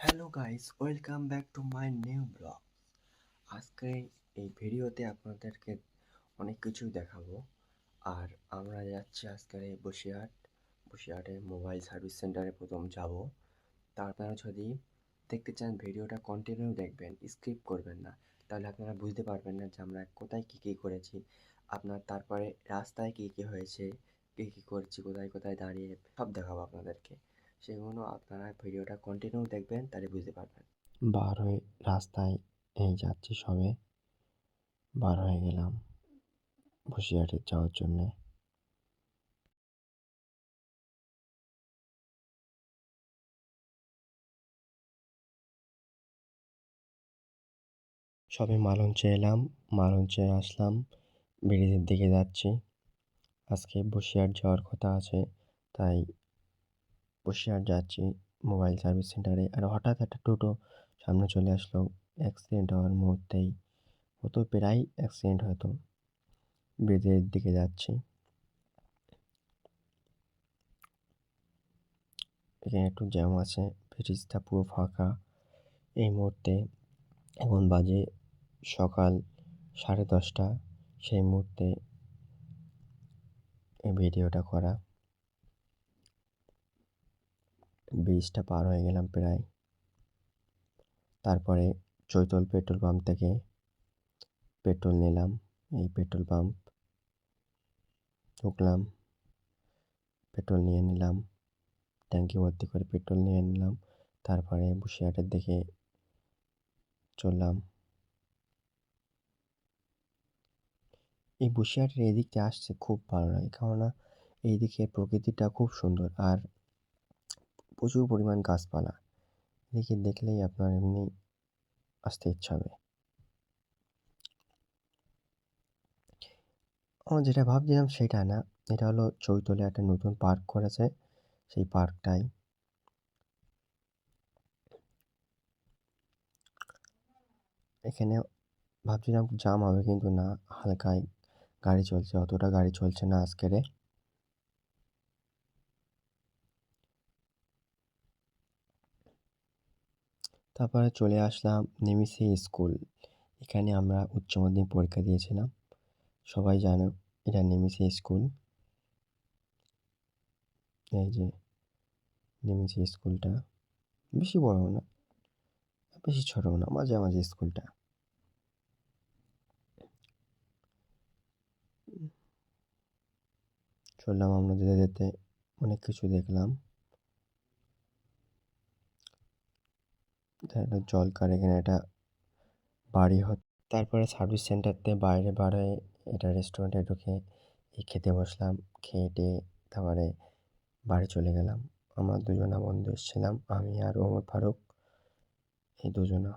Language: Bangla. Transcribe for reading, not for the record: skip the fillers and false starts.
Hello guys, welcome back to my new blog. আজকে এই ভিডিওতে আপনাদেরকে অনেক কিছুই দেখাবো। আর আমরা যাচ্ছি আজকের এই বসিরহাটের মোবাইল সার্ভিস সেন্টারে প্রথম যাব। তা আপনারা যদি দেখতে চান ভিডিওটা কন্টিনিউ দেখবেন, স্কিপ করবেন না। তাহলে আপনারা বুঝতে পারবেন না যে আমরা কোথায় কী কী করেছি। তারপরে রাস্তায় কী কী হয়েছে, কী কী করেছি, কোথায় কোথায় দাঁড়িয়ে সব দেখাবো আপনাদেরকে। সেগুলো আপনারা ভিডিওটা কন্টিনিউ দেখবেন, তাহলে বুঝতে পারবেন। বার হয়ে রাস্তায় এই যাচ্ছি, সবে বার হয়ে গেলাম বসিরহাটে যাওয়ার জন্যে। সবে মালঞ্চে এলাম, মালঞ্চে আসলাম, ব্রিজের দিকে যাচ্ছি। আজকে বসিরহাট যাওয়ার কথা আছে, তাই বসিরহাট যাচ্ছি মোবাইল সার্ভিস সেন্টারে। আর হঠাৎ একটা টোটো সামনে চলে আসলো, অ্যাক্সিডেন্ট হওয়ার মুহূর্তেই হতো, প্রায় অ্যাক্সিডেন্ট হতো। ব্রিজের দিকে যাচ্ছি, এখানে একটু জ্যাম আছে, ব্রিজটা পুরো ফাঁকা এই মুহূর্তে। এখন বাজে সকাল 10:30। সেই মুহূর্তে এই ভিডিওটা করা। ব্রিজটা পার হয়ে গেলাম প্রায়। তারপরে চৈতল পেট্রোল পাম্প থেকে পেট্রোল নিলাম। এই পেট্রোল পাম্প ঢুকলাম, পেট্রোল নিয়ে নিলাম, ট্যাঙ্কি ভর্তি করে পেট্রোল নিয়ে নিলাম। তারপরে বসিরহাটের দিকে চললাম। এই বসিরহাটের এদিকটা আসছে খুব ভালো লাগে, কেননা এই দিকে প্রকৃতিটা খুব সুন্দর আর প্রচুর পরিমাণ গাছপালা। এদিকে দেখলেই আপনার এমনি আসতে ইচ্ছা হবে। আমার যেটা ভাবছিলাম সেটা না, এটা হলো চৈতলে একটা নতুন পার্ক করেছে, সেই পার্কটাই। এখানে ভাবছিলাম জ্যাম হবে, কিন্তু না, হালকাই গাড়ি চলছে, অতটা গাড়ি চলছে না আজকেরে। তারপরে চলে আসলাম নিমিষে স্কুল। এখানে আমরা উচ্চ মাধ্যমিক পরীক্ষা দিয়েছিলাম, সবাই জানো এটা নিমিষে স্কুল। এই যে নিমিষে স্কুলটা, বেশি বড় না, বেশি ছোটও না, মাঝামাঝি স্কুলটা। চললাম আমরা যেতে যেতে, অনেক কিছু দেখলাম। একটা জলকার, এখানে একটা বাড়ি হচ্ছে। তারপরে সার্ভিস সেন্টারতে বাইরে বার হয়ে এটা রেস্টুরেন্টে ঢুকে খেতে বসলাম। খেয়ে টেয়ে তারপরে বাড়ি চলে গেলাম। আমরা দুজনা বন্ধু এসেছিলাম, আমি আর ওমর ফারুক, এই দুজনা।